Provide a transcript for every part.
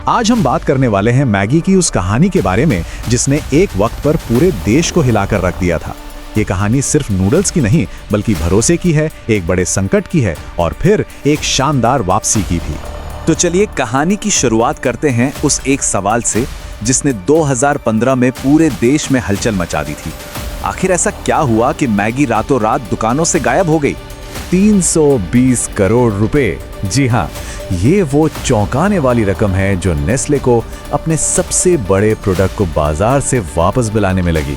आज हम बात करने वाले हैं मैगी की उस कहानी के बारे में जिसने एक वक्त पर पूरे देश को हिलाकर रख दिया था। ये कहानी सिर्फ नूडल्स की नहीं बल्कि भरोसे की है, एक बड़े संकट की है और फिर एक शानदार वापसी की भी। तो चलिए कहानी की शुरुआत करते हैं उस एक सवाल से जिसने 2015 में पूरे देश में हलचल मचा दी थी। आखिर ऐसा क्या हुआ कि मैगी रातों रात दुकानों से गायब हो गई? 320 करोड़ रुपए। जी हाँ, ये वो चौंकाने वाली रकम है जो नेस्ले को अपने सबसे बड़े प्रोडक्ट को बाजार से वापस बुलाने में लगी।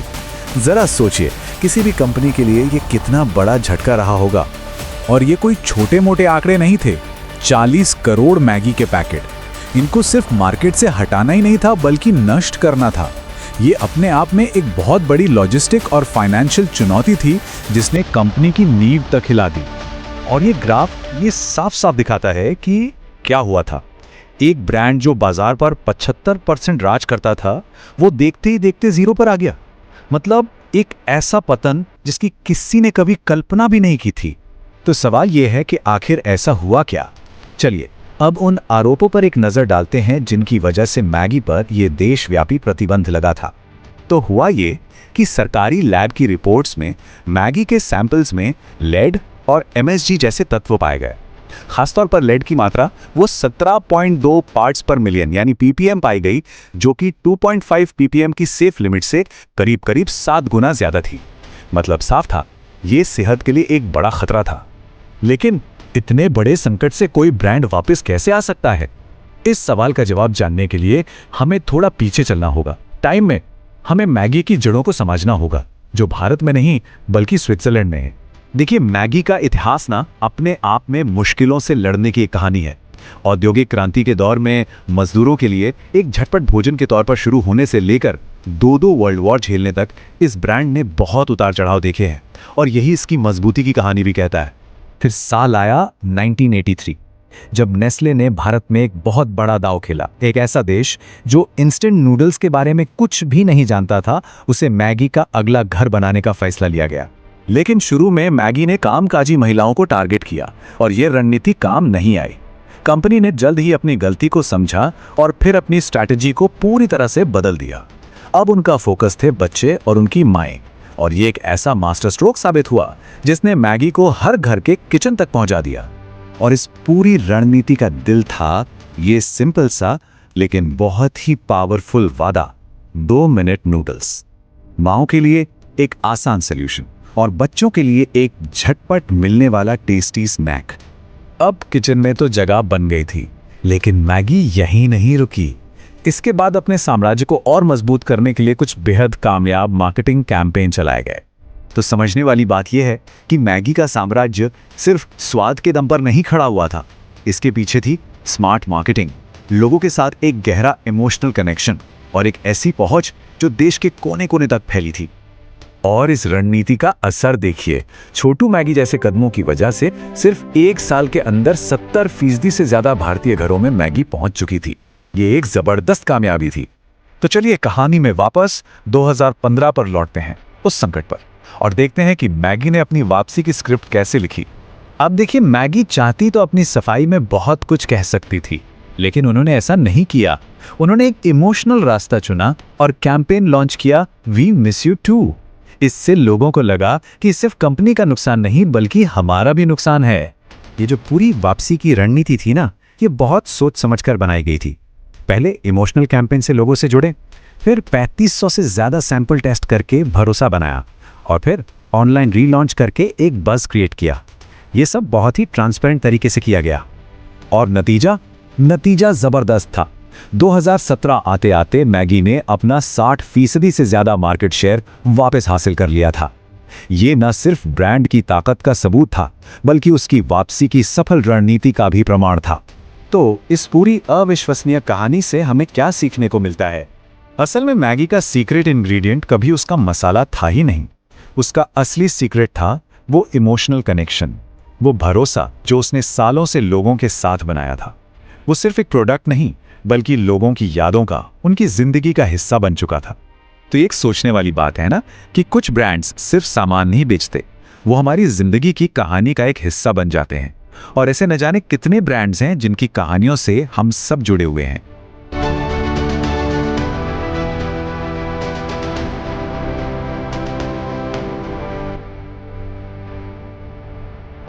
जरा सोचिए, किसी भी कंपनी के लिए ये कितना बड़ा झटका रहा होगा। और ये कोई छोटे मोटे आंकड़े नहीं थे। 40 करोड़ मैगी के पैकेट, इनको सिर्फ मार्केट से हटाना ही नहीं था बल्कि नष्ट करना था। ये अपने आप में एक बहुत बड़ी लॉजिस्टिक और फाइनेंशियल चुनौती थी जिसने कंपनी की नींव तक हिला दी। और ये ग्राफ ये साफ साफ दिखाता है कि क्या हुआ था। एक ब्रांड जो बाजार पर 75% राज करता था, वो देखते ही देखते जीरो पर आ गया। मतलब एक ऐसा पतन जिसकी किसी ने कभी कल्पना भी नहीं की थी। तो सवाल यह है कि आखिर ऐसा हुआ क्या? चलिए अब उन आरोपों पर एक नजर डालते हैं जिनकी वजह से मैगी पर यह देशव्यापी प्रतिबंध लगा था। तो हुआ ये कि सरकारी लैब की रिपोर्ट्स में मैगी के सैंपल्स में लेड और MSG जैसे तत्व पाए गए। खासतौर पर लेड की मात्रा वो 17.2 पार्ट्स पर मिलियन यानी ppm पाई गई, जो कि 2.5 ppm की सेफ लिमिट से करीब करीब 7 गुना ज्यादा थी। मतलब साफ था, ये सेहत के लिए एक बड़ा खतरा था। लेकिन इतने बड़े संकट से कोई ब्रांड वापस कैसे आ सकता है? इस सवाल का जवाब जानने के लिए हमें थोड़ा पीछे चलना होगा टाइम में। हमें मैगी की जड़ों को समझना होगा, जो भारत में नहीं बल्कि स्विट्जरलैंड में है। देखिए, मैगी का इतिहास ना अपने आप में मुश्किलों से लड़ने की एक कहानी है। औद्योगिक क्रांति के दौर में मजदूरों के लिए एक झटपट भोजन के तौर पर शुरू होने से लेकर दो वर्ल्ड वॉर झेलने तक इस ब्रांड ने बहुत उतार चढ़ाव देखे हैं, और यही इसकी मजबूती की कहानी भी कहता है। फिर साल आया 1983, जब नेस्ले ने भारत में एक बहुत बड़ा दांव खेला। एक ऐसा देश जो इंस्टेंट नूडल्स के बारे में कुछ भी नहीं जानता था, उसे मैगी का अगला घर बनाने का फैसला लिया गया। लेकिन शुरू में मैगी ने कामकाजी महिलाओं को टारगेट किया और यह रणनीति काम नहीं आई। कंपनी ने जल्द ही अपनी गलती को समझा और फिर अपनी स्ट्रैटेजी को पूरी तरह से बदल दिया। अब उनका फोकस थे बच्चे और उनकी माएं, और ये एक ऐसा मास्टर स्ट्रोक साबित हुआ जिसने मैगी को हर घर के किचन तक पहुंचा दिया। और इस पूरी रणनीति का दिल था ये सिंपल सा लेकिन बहुत ही पावरफुल वादा, 2 मिनट नूडल्स। माओं के लिए एक आसान सोल्यूशन और बच्चों के लिए एक झटपट मिलने वाला टेस्टी स्नैक। अब किचन में तो जगह बन गई थी, लेकिन मैगी यहीं नहीं रुकी। इसके बाद अपने साम्राज्य को और मजबूत करने के लिए कुछ बेहद कामयाब मार्केटिंग कैंपेन चलाए गए। तो समझने वाली बात यह है कि मैगी का साम्राज्य सिर्फ स्वाद के दम पर नहीं खड़ा हुआ था। इसके पीछे थी स्मार्ट मार्केटिंग, लोगों के साथ एक गहरा इमोशनल कनेक्शन और एक ऐसी पहुंच जो देश के कोने कोने तक फैली थी। और इस रणनीति का असर देखिए, छोटू मैगी जैसे कदमों की वजह से सिर्फ 1 साल के अंदर 70% से ज्यादा भारतीय घरों में मैगी पहुंच चुकी थी। ये एक जबरदस्त कामयाबी थी। तो चलिए कहानी में वापस 2015 पर लौटते हैं, उस संकट पर, और देखते हैं कि मैगी ने अपनी वापसी की स्क्रिप्ट कैसे लिखी। अब देखिए, मैगी चाहती तो अपनी सफाई में बहुत कुछ कह सकती थी, लेकिन उन्होंने ऐसा नहीं किया। उन्होंने एक इमोशनल रास्ता चुना और कैंपेन लॉन्च किया, वी मिस यू टू। इससे लोगों को लगा कि सिर्फ कंपनी का नुकसान नहीं बल्कि हमारा भी नुकसान है। ये जो पूरी वापसी की रणनीति थी ना, ये बहुत सोच समझकर बनाई गई थी। पहले इमोशनल कैंपेन से लोगों से जुड़े, फिर 3500 से ज्यादा सैंपल टेस्ट करके भरोसा बनाया, और फिर ऑनलाइन रीलॉन्च करके एक बज़ क्रिएट किया। ये सब बहुत ही ट्रांसपेरेंट तरीके से किया गया, और नतीजा जबरदस्त था। 2017 आते आते मैगी ने अपना 60% से ज्यादा मार्केट शेयर वापस हासिल कर लिया था। ये न सिर्फ ब्रांड की ताकत का सबूत था बल्कि उसकी वापसी की सफल रणनीति का भी प्रमाण था। तो इस पूरी अविश्वसनीय कहानी से हमें क्या सीखने को मिलता है? असल में मैगी का सीक्रेट इंग्रेडिएंट कभी उसका मसाला था ही नहीं। उसका असली सीक्रेट था वो इमोशनल कनेक्शन, वो भरोसा जो उसने सालों से लोगों के साथ बनाया था। वो सिर्फ एक प्रोडक्ट नहीं बल्कि लोगों की यादों का, उनकी जिंदगी का हिस्सा बन चुका था। तो एक सोचने वाली बात है ना कि कुछ ब्रांड्स सिर्फ सामान नहीं बेचते, वो हमारी जिंदगी की कहानी का एक हिस्सा बन जाते हैं। और ऐसे न जाने कितने ब्रांड्स हैं जिनकी कहानियों से हम सब जुड़े हुए हैं।